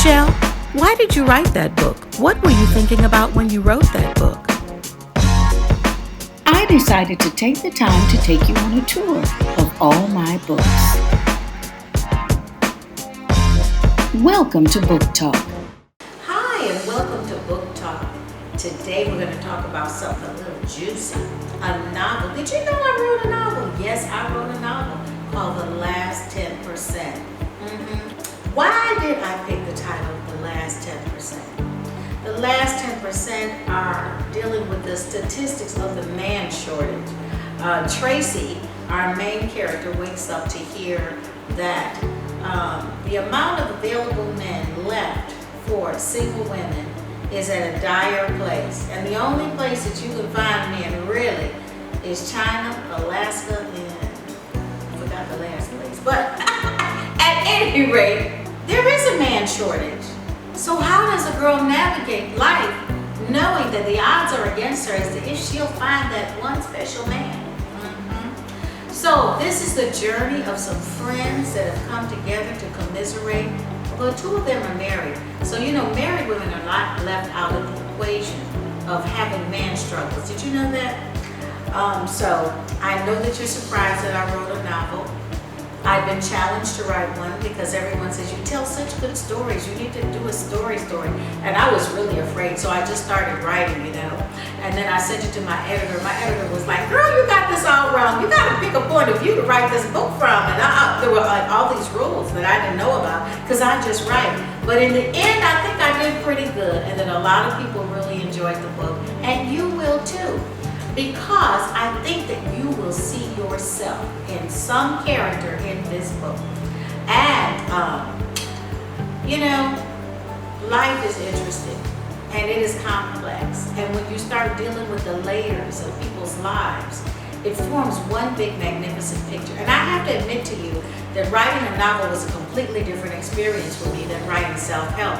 Michelle, why did you write that book? What were you thinking about when you wrote that book? I decided to take the time to take you on a tour of all my books. Welcome to Book Talk. Hi, and welcome to Book Talk. Today we're going to talk about something a little juicy, a novel. Did you know I wrote a novel? Yes, I wrote a novel called The Last 10%. Why did I pick the title The Last 10%? The last 10% are dealing with the statistics of the man shortage. Tracy, our main character, wakes up to hear that the amount of available men left for single women is at a dire place. And the only place that you can find men really is China, Alaska, and I forgot the last place. But at any rate, there is a man shortage. So how does a girl navigate life knowing that the odds are against her as to if she'll find that one special man? So this is the journey of some friends that have come together to commiserate. Well, two of them are married. So married women are not left out of the equation of having man struggles. Did you know that? So I know that you're surprised that I wrote a novel. I've been challenged to write one because everyone says, you tell such good stories, you need to do a story. And I was really afraid, so I just started writing, And then I sent it to my editor. My editor was like, girl, you got this all wrong. You got to pick a point of view to write this book from. And there were all these rules that I didn't know about because I just write. But in the end, I think I did pretty good. And then a lot of people really enjoyed the book. And you will too. Because I think that you will see yourself in some character in this book. And, life is interesting and it is complex. And when you start dealing with the layers of people's lives, it forms one big magnificent picture. And I have to admit to you that writing a novel was a completely different experience for me than writing self-help.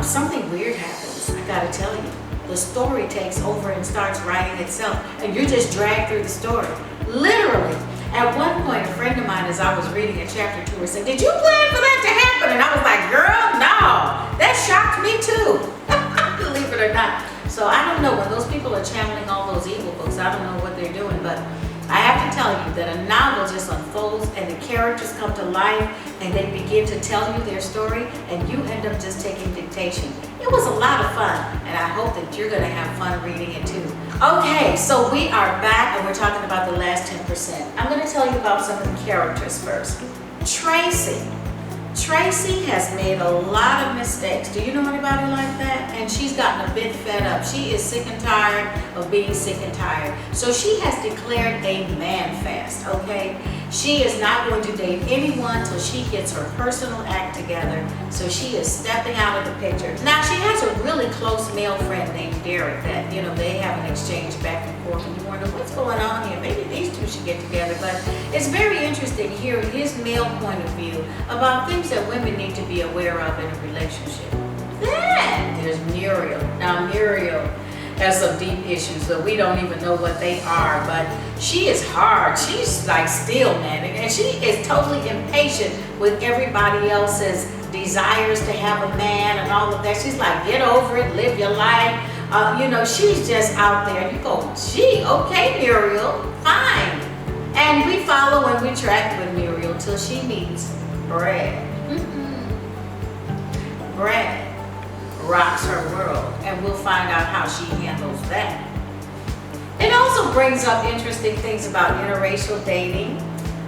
Something weird happens, I gotta tell you. The story takes over and starts writing itself, and you're just dragged through the story. Literally. At one point, a friend of mine, as I was reading a chapter to her, said, did you plan for that to happen? And I was like, girl, no. That shocked me too. Believe it or not. So I don't know, when those people are channeling all those evil books, I don't know what they're doing, but I have to tell you that a novel just unfolds and the characters come to life and they begin to tell you their story and you end up just taking dictation. It was a lot of fun and I hope that you're going to have fun reading it too. Okay, so we are back and we're talking about the last 10%. I'm going to tell you about some of the characters first. Tracy has made a lot of mistakes. Do you know anybody like that? And she's gotten a bit fed up. She is sick and tired of being sick and tired. So she has declared a man fast, okay? She is not going to date anyone till she gets her personal act together. So she is stepping out of the picture. Now she has a really close male friend named Derek that, they have an exchange back and forth and you wonder what's going on here. Maybe these two should get together. But it's very interesting hearing his male point of view about things that women need to be aware of in a relationship. Then there's Muriel. Now Muriel has some deep issues that we don't even know what they are, but she is hard. She's like steel, man, and she is totally impatient with everybody else's desires to have a man and all of that. She's like, get over it, live your life. She's just out there. You go, gee, okay, Muriel, fine. And we follow and we track with Muriel till she meets Brad. Brad rocks her world, and we'll find out how she handles that. It also brings up interesting things about interracial dating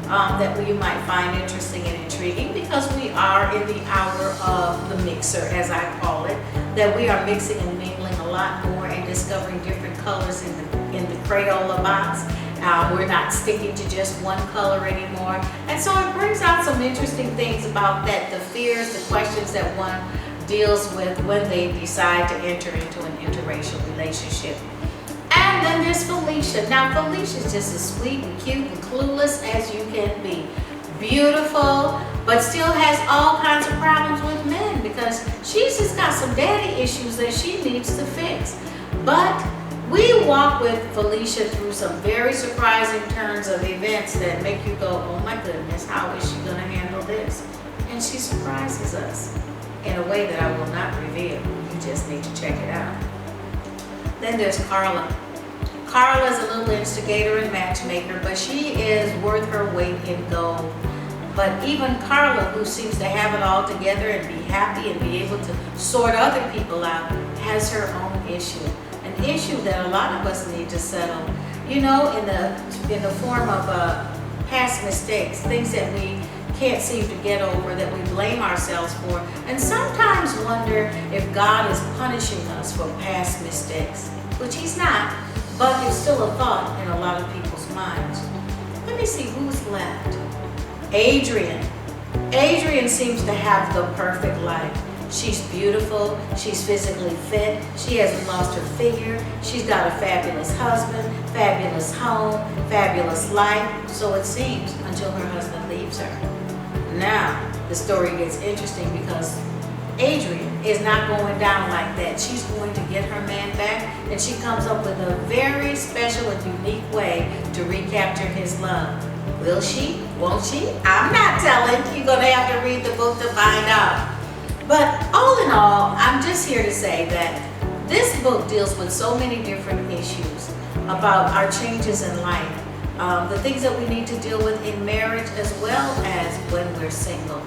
that you might find interesting and intriguing because we are in the hour of the mixer, as I call it, that we are mixing and mingling a lot more and discovering different colors in the Crayola box. We're not sticking to just one color anymore. And so it brings out some interesting things about that, the fears, the questions that one deals with when they decide to enter into an interracial relationship. And then there's Felicia. Now Felicia's just as sweet and cute and clueless as you can be. Beautiful, but still has all kinds of problems with men because she's just got some daddy issues that she needs to fix. But we walk with Felicia through some very surprising turns of events that make you go, oh my goodness, how is she going to handle this? And she surprises us. in a way that I will not reveal. You just need to check it out. Then there's Carla. Carla's a little instigator and matchmaker, but she is worth her weight in gold. But even Carla, who seems to have it all together and be happy and be able to sort other people out, has her own issue. An issue that a lot of us need to settle, in the form of past mistakes, things that we can't seem to get over, that we blame ourselves for, and sometimes wonder if God is punishing us for past mistakes, which He's not, but it's still a thought in a lot of people's minds. Let me see who's left. Adrian. Adrian seems to have the perfect life. She's beautiful, she's physically fit, she hasn't lost her figure, she's got a fabulous husband, fabulous home, fabulous life, so it seems, until her husband leaves her. Now, the story gets interesting because Adrian is not going down like that. She's going to get her man back, and she comes up with a very special and unique way to recapture his love. Will she? Won't she? I'm not telling. You're going to have to read the book to find out. But all in all, I'm just here to say that this book deals with so many different issues about our changes in life, the things that we need to deal with in marriage as well as when we're single.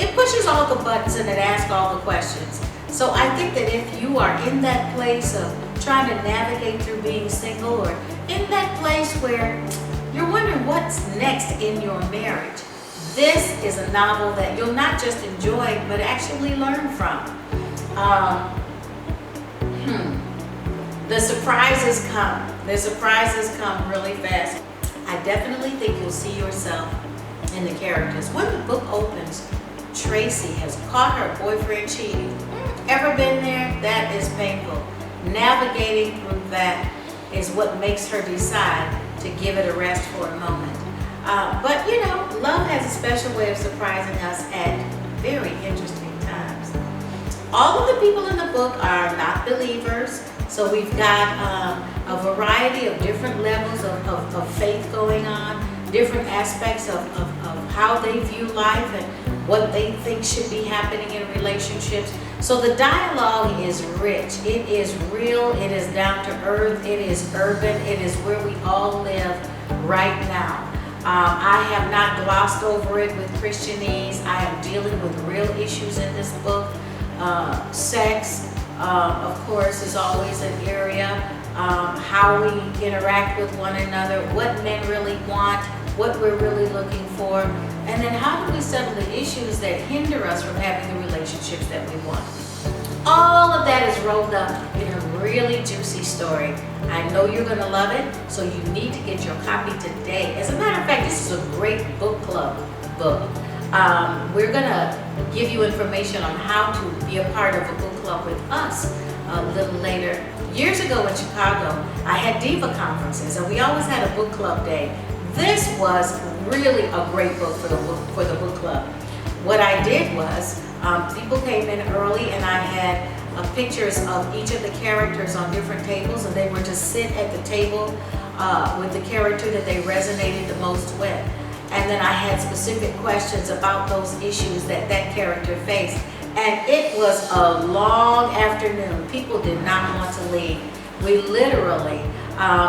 It pushes all the buttons and it asks all the questions. So I think that if you are in that place of trying to navigate through being single, or in that place where you're wondering what's next in your marriage, this is a novel that you'll not just enjoy, but actually learn from. The surprises come. The surprises come really fast. I definitely think you'll see yourself in the characters. When the book opens, Tracy has caught her boyfriend cheating. Ever been there? That is painful. Navigating through that is what makes her decide to give it a rest for a moment. But love has a special way of surprising us at very interesting times. All of the people in the book are not believers, so we've got a variety of different levels of faith going on, different aspects of how they view life and what they think should be happening in relationships. So the dialogue is rich, it is real, it is down to earth, it is urban, it is where we all live right now. I have not glossed over it with Christianese. I am dealing with real issues in this book. Sex, of course, is always an area. How we interact with one another, what men really want, what we're really looking for, and then how do we settle the issues that hinder us from having the relationships that we want. All of that is rolled up in a really juicy story. I know you're going to love it, so you need to get your copy today. As a matter of fact, this is a great book club book. We're going to give you information on how to be a part of a book club with us a little later. Years ago in Chicago, I had Diva conferences, and we always had a book club day. This was really a great book for the book club. What I did was, people came in early, and I had pictures of each of the characters on different tables, and they were to sit at the table with the character that they resonated the most with. And then I had specific questions about those issues that character faced. And it was a long afternoon. People did not want to leave. We literally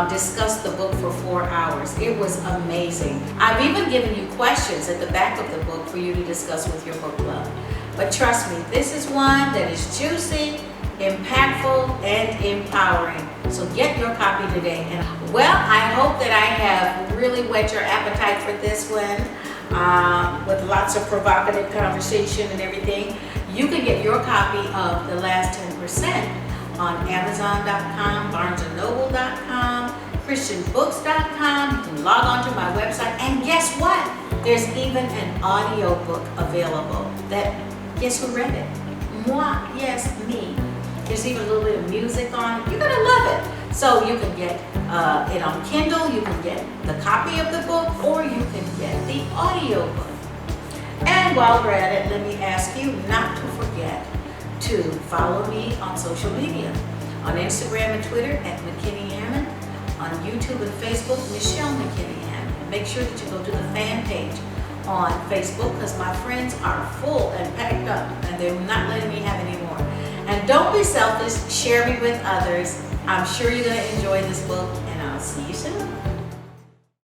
discussed the book for 4 hours. It was amazing. I've even given you questions at the back of the book for you to discuss with your book club. But trust me, this is one that is juicy, impactful, and empowering. So get your copy today. And well, I hope that I have really whet your appetite for this one with lots of provocative conversation and everything. You can get your copy of The Last 10% on Amazon.com, BarnesandNoble.com, ChristianBooks.com. You can log on to my website, and guess what? There's even an audio book available that, guess who read it? Moi, yes, me. There's even a little bit of music on it. You're gonna love it. So you can get it on Kindle, you can get the copy of the book, or you can get the audio book. And while we're at it, let me ask you not to forget to follow me on social media. On Instagram and Twitter at Mckinney Hammond. On YouTube and Facebook, Michelle Mckinney Hammond. Make sure that you go to the fan page on Facebook because my friends are full and packed up and they're not letting me have any more. And don't be selfish, share me with others. I'm sure you're going to enjoy this book, and I'll see you soon.